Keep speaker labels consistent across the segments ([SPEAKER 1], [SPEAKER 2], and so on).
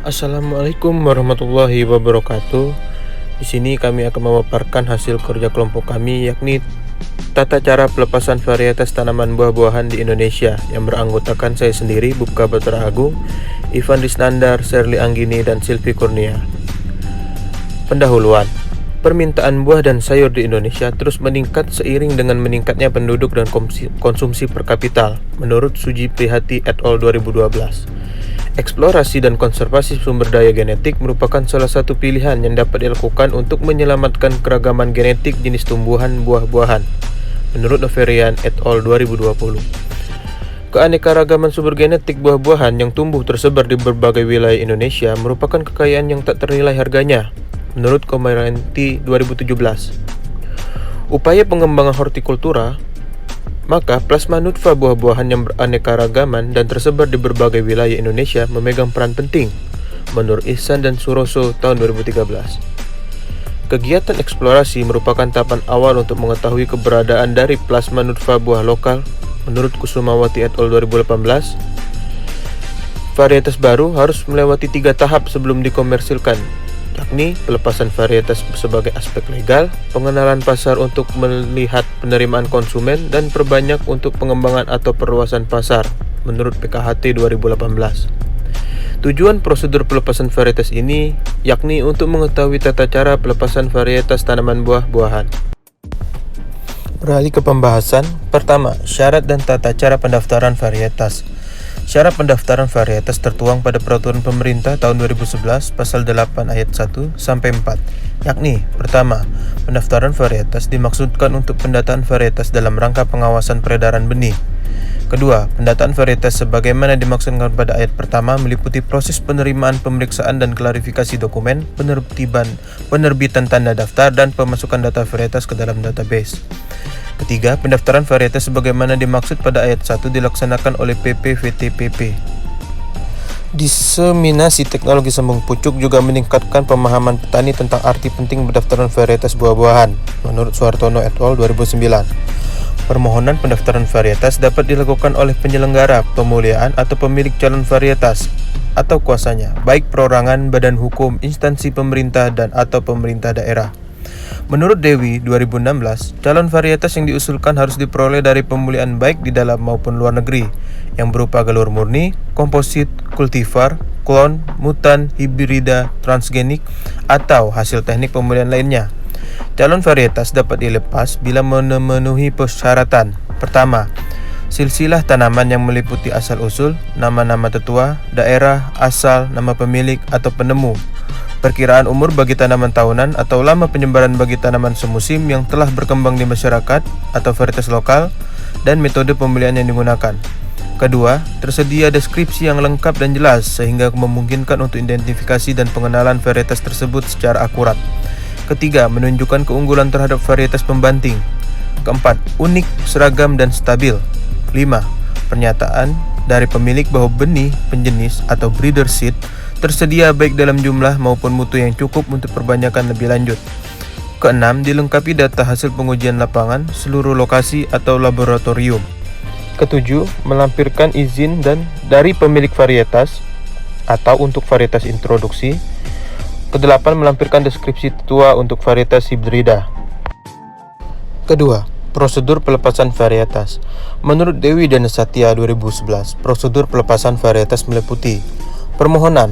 [SPEAKER 1] Assalamualaikum warahmatullahi wabarakatuh. Di sini kami akan memaparkan hasil kerja kelompok kami, yakni tata cara pelepasan varietas tanaman buah-buahan di Indonesia yang beranggotakan saya sendiri, Bupka Batara Agung, Ivan Risnandar, Sherly Anggini, dan Silvi Kurnia. Pendahuluan. Permintaan buah dan sayur di Indonesia terus meningkat seiring dengan meningkatnya penduduk dan konsumsi per kapita, menurut Suji Prihati et al. 2012. Eksplorasi dan konservasi sumber daya genetik merupakan salah satu pilihan yang dapat dilakukan untuk menyelamatkan keragaman genetik jenis tumbuhan buah-buahan, menurut Noverian et al. 2020. Keanekaragaman sumber genetik buah-buahan yang tumbuh tersebar di berbagai wilayah Indonesia merupakan kekayaan yang tak ternilai harganya, menurut Komaranti 2017. Upaya pengembangan hortikultura, maka plasma nutfah buah-buahan yang beraneka-ragaman dan tersebar di berbagai wilayah Indonesia memegang peran penting, menurut Ihsan dan Suroso tahun 2013. Kegiatan eksplorasi merupakan tahapan awal untuk mengetahui keberadaan dari plasma nutfah buah lokal, menurut Kusumawati et al. 2018. Varietas baru harus melewati 3 tahap sebelum dikomersilkan, yakni pelepasan varietas sebagai aspek legal, pengenalan pasar untuk melihat penerimaan konsumen, dan perbanyak untuk pengembangan atau perluasan pasar, menurut PKHT 2018. Tujuan prosedur pelepasan varietas ini yakni untuk mengetahui tata cara pelepasan varietas tanaman buah-buahan. Beralih ke pembahasan. Pertama, syarat dan tata cara pendaftaran varietas. Syarat pendaftaran varietas tertuang pada Peraturan Pemerintah tahun 2011 Pasal 8 ayat 1 sampai 4, yakni: pertama, pendaftaran varietas dimaksudkan untuk pendataan varietas dalam rangka pengawasan peredaran benih. Kedua, pendataan varietas sebagaimana dimaksudkan pada ayat pertama meliputi proses penerimaan, pemeriksaan dan klarifikasi dokumen, penerbitan tanda daftar, dan pemasukan data varietas ke dalam database. Ketiga, pendaftaran varietas sebagaimana dimaksud pada ayat 1 dilaksanakan oleh PPVTPP. Diseminasi teknologi sembung pucuk juga meningkatkan pemahaman petani tentang arti penting pendaftaran varietas buah-buahan, menurut Suhartono et al. 2009. Permohonan pendaftaran varietas dapat dilakukan oleh penyelenggara, pemuliaan, atau pemilik calon varietas atau kuasanya, baik perorangan, badan hukum, instansi pemerintah, dan atau pemerintah daerah. Menurut Dewi 2016, calon varietas yang diusulkan harus diperoleh dari pemuliaan baik di dalam maupun luar negeri, yang berupa galur murni, komposit, kultivar, klon, mutan, hibrida, transgenik, atau hasil teknik pemulihan lainnya. Calon varietas dapat dilepas bila memenuhi persyaratan. Pertama, silsilah tanaman yang meliputi asal-usul, nama-nama tetua, daerah, asal, nama pemilik atau penemu, perkiraan umur bagi tanaman tahunan atau lama penyebaran bagi tanaman semusim yang telah berkembang di masyarakat atau varietas lokal, dan metode pemilihan yang digunakan. Kedua, tersedia deskripsi yang lengkap dan jelas sehingga memungkinkan untuk identifikasi dan pengenalan varietas tersebut secara akurat. Ketiga, menunjukkan keunggulan terhadap varietas pembanting. Keempat, unik, seragam, dan stabil. 5. Pernyataan dari pemilik bahwa benih, penjenis, atau breeder seed tersedia baik dalam jumlah maupun mutu yang cukup untuk perbanyakan lebih lanjut. Keenam, dilengkapi data hasil pengujian lapangan, seluruh lokasi atau laboratorium. Ketujuh, melampirkan izin dan dari pemilik varietas atau untuk varietas introduksi. Kedelapan, melampirkan deskripsi tetua untuk varietas hibrida. Kedua, prosedur pelepasan varietas. Menurut Dewi dan Satya 2011, prosedur pelepasan varietas meliputi: permohonan.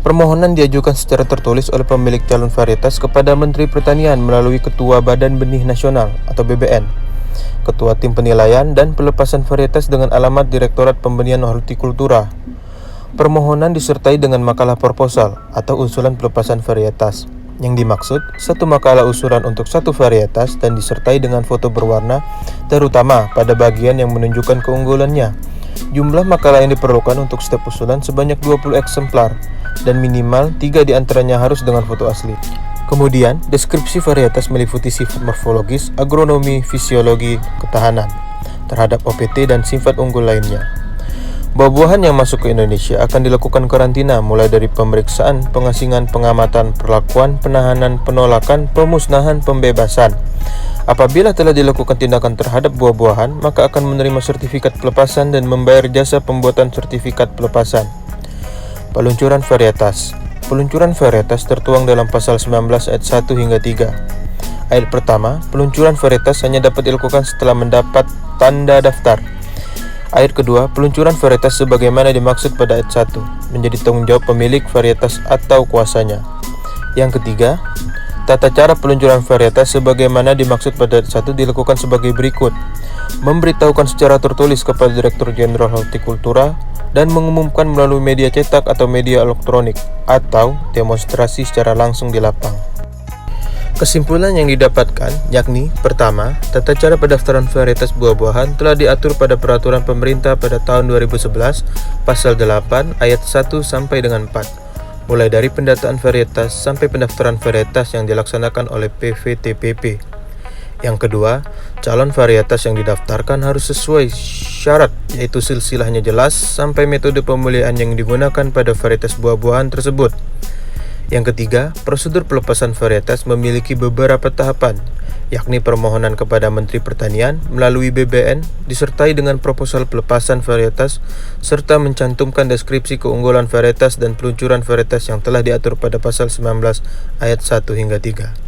[SPEAKER 1] Permohonan diajukan secara tertulis oleh pemilik calon varietas kepada Menteri Pertanian melalui Ketua Badan Benih Nasional atau BBN, Ketua Tim Penilaian dan Pelepasan Varietas dengan alamat Direktorat Pembenihan Hortikultura. Permohonan disertai dengan makalah proposal atau usulan pelepasan varietas. Yang dimaksud, satu makalah usulan untuk satu varietas dan disertai dengan foto berwarna, terutama pada bagian yang menunjukkan keunggulannya. Jumlah makalah yang diperlukan untuk setiap usulan sebanyak 20 eksemplar dan minimal 3 diantaranya harus dengan foto asli. Kemudian, deskripsi varietas meliputi sifat morfologis, agronomi, fisiologi, ketahanan terhadap OPT dan sifat unggul lainnya. Buah-buahan yang masuk ke Indonesia akan dilakukan karantina mulai dari pemeriksaan, pengasingan, pengamatan, perlakuan, penahanan, penolakan, pemusnahan, pembebasan. Apabila telah dilakukan tindakan terhadap buah-buahan, maka akan menerima sertifikat pelepasan dan membayar jasa pembuatan sertifikat pelepasan. Peluncuran varietas. Peluncuran varietas tertuang dalam pasal 19 ayat 1 hingga 3. Ayat pertama, peluncuran varietas hanya dapat dilakukan setelah mendapat tanda daftar. Ayat kedua, peluncuran varietas sebagaimana dimaksud pada ayat 1, menjadi tanggung jawab pemilik varietas atau kuasanya. Yang ketiga, tata cara peluncuran varietas sebagaimana dimaksud pada ayat 1 dilakukan sebagai berikut. Memberitahukan secara tertulis kepada Direktur Jenderal Hortikultura dan mengumumkan melalui media cetak atau media elektronik, atau demonstrasi secara langsung di lapang. Kesimpulan yang didapatkan yakni, pertama, tata cara pendaftaran varietas buah-buahan telah diatur pada peraturan pemerintah pada tahun 2011, pasal 8 ayat 1 sampai dengan 4, mulai dari pendataan varietas sampai pendaftaran varietas yang dilaksanakan oleh PVTPP. Yang kedua, calon varietas yang didaftarkan harus sesuai syarat, yaitu silsilahnya jelas sampai metode pemulihan yang digunakan pada varietas buah-buahan tersebut. Yang ketiga, prosedur pelepasan varietas memiliki beberapa tahapan, yakni permohonan kepada Menteri Pertanian melalui BBN disertai dengan proposal pelepasan varietas serta mencantumkan deskripsi keunggulan varietas dan peluncuran varietas yang telah diatur pada pasal 19 ayat 1 hingga 3.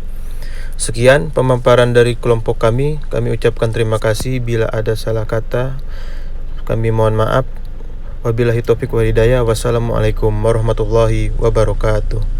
[SPEAKER 1] Sekian pemaparan dari kelompok kami ucapkan terima kasih. Bila ada salah kata, kami mohon maaf. Wabillahi taufiq wal hidayah. Wassalamualaikum warahmatullahi wabarakatuh.